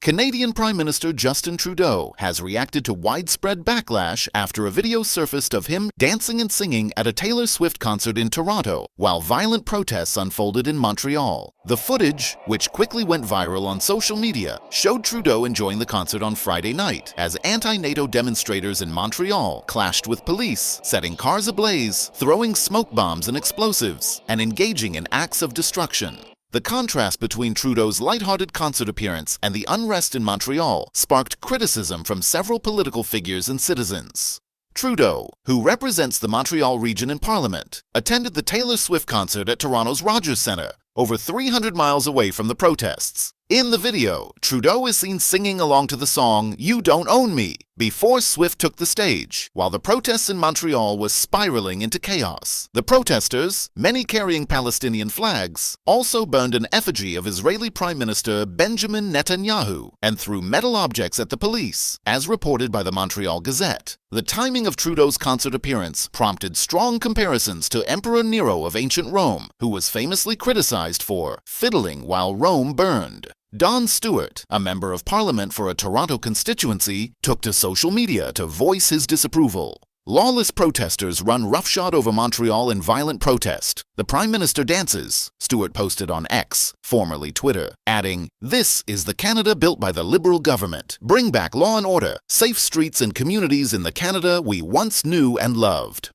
Canadian Prime Minister Justin Trudeau has reacted to widespread backlash after a video surfaced of him dancing and singing at a Taylor Swift concert in Toronto, while violent protests unfolded in Montreal. The footage, which quickly went viral on social media, showed Trudeau enjoying the concert on Friday night as anti-NATO demonstrators in Montreal clashed with police, setting cars ablaze, throwing smoke bombs and explosives, and engaging in acts of destruction. The contrast between Trudeau's lighthearted concert appearance and the unrest in Montreal sparked criticism from several political figures and citizens. Trudeau, who represents the Montreal region in Parliament, attended the Taylor Swift concert at Toronto's Rogers Centre, over 300 miles away from the protests. In the video, Trudeau is seen singing along to the song "You Don't Own Me" before Swift took the stage, while the protests in Montreal was spiraling into chaos. The protesters, many carrying Palestinian flags, also burned an effigy of Israeli Prime Minister Benjamin Netanyahu and threw metal objects at the police, as reported by the Montreal Gazette. The timing of Trudeau's concert appearance prompted strong comparisons to Emperor Nero of ancient Rome, who was famously criticized for fiddling while Rome burned. Don Stewart, a member of Parliament for a Toronto constituency, took to social media to voice his disapproval. Lawless protesters run roughshod over Montreal in violent protest. The Prime Minister dances, Stewart posted on X, formerly Twitter, adding, "This is the Canada built by the Liberal government. Bring back law and order, safe streets and communities in the Canada we once knew and loved."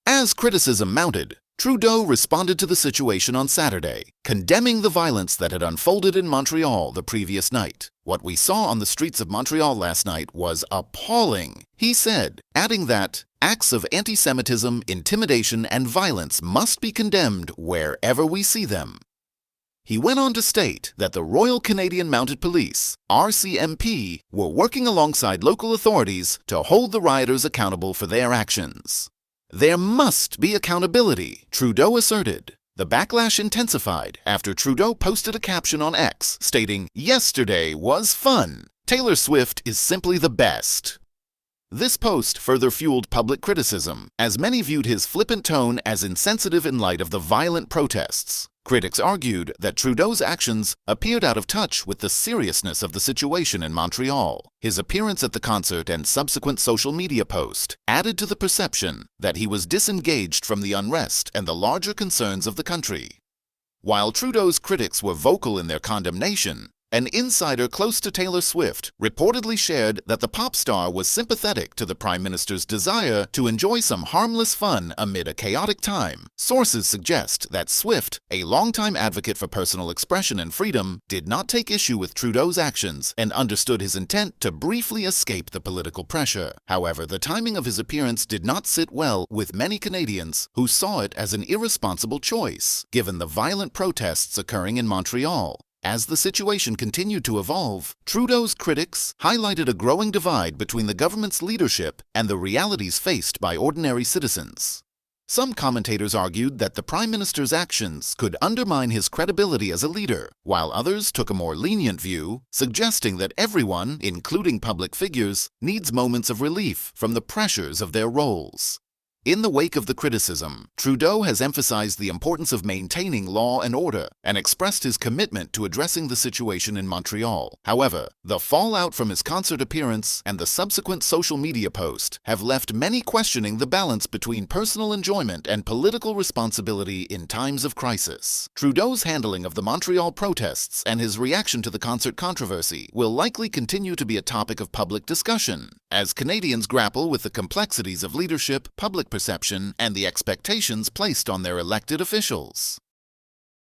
As criticism mounted, Trudeau responded to the situation on Saturday, condemning the violence that had unfolded in Montreal the previous night. "What we saw on the streets of Montreal last night was appalling," he said, adding that acts of anti-Semitism, intimidation, and violence must be condemned wherever we see them. He went on to state that the Royal Canadian Mounted Police, RCMP, were working alongside local authorities to hold the rioters accountable for their actions. "There must be accountability," Trudeau asserted. The backlash intensified after Trudeau posted a caption on X stating, "Yesterday was fun. Taylor Swift is simply the best." This post further fueled public criticism, as many viewed his flippant tone as insensitive in light of the violent protests. Critics argued that Trudeau's actions appeared out of touch with the seriousness of the situation in Montreal. His appearance at the concert and subsequent social media post added to the perception that he was disengaged from the unrest and the larger concerns of the country. While Trudeau's critics were vocal in their condemnation, an insider close to Taylor Swift reportedly shared that the pop star was sympathetic to the Prime Minister's desire to enjoy some harmless fun amid a chaotic time. Sources suggest that Swift, a longtime advocate for personal expression and freedom, did not take issue with Trudeau's actions and understood his intent to briefly escape the political pressure. However, the timing of his appearance did not sit well with many Canadians who saw it as an irresponsible choice, given the violent protests occurring in Montreal. As the situation continued to evolve, Trudeau's critics highlighted a growing divide between the government's leadership and the realities faced by ordinary citizens. Some commentators argued that the Prime Minister's actions could undermine his credibility as a leader, while others took a more lenient view, suggesting that everyone, including public figures, needs moments of relief from the pressures of their roles. In the wake of the criticism, Trudeau has emphasized the importance of maintaining law and order and expressed his commitment to addressing the situation in Montreal. However, the fallout from his concert appearance and the subsequent social media post have left many questioning the balance between personal enjoyment and political responsibility in times of crisis. Trudeau's handling of the Montreal protests and his reaction to the concert controversy will likely continue to be a topic of public discussion, as Canadians grapple with the complexities of leadership, public perception, and the expectations placed on their elected officials.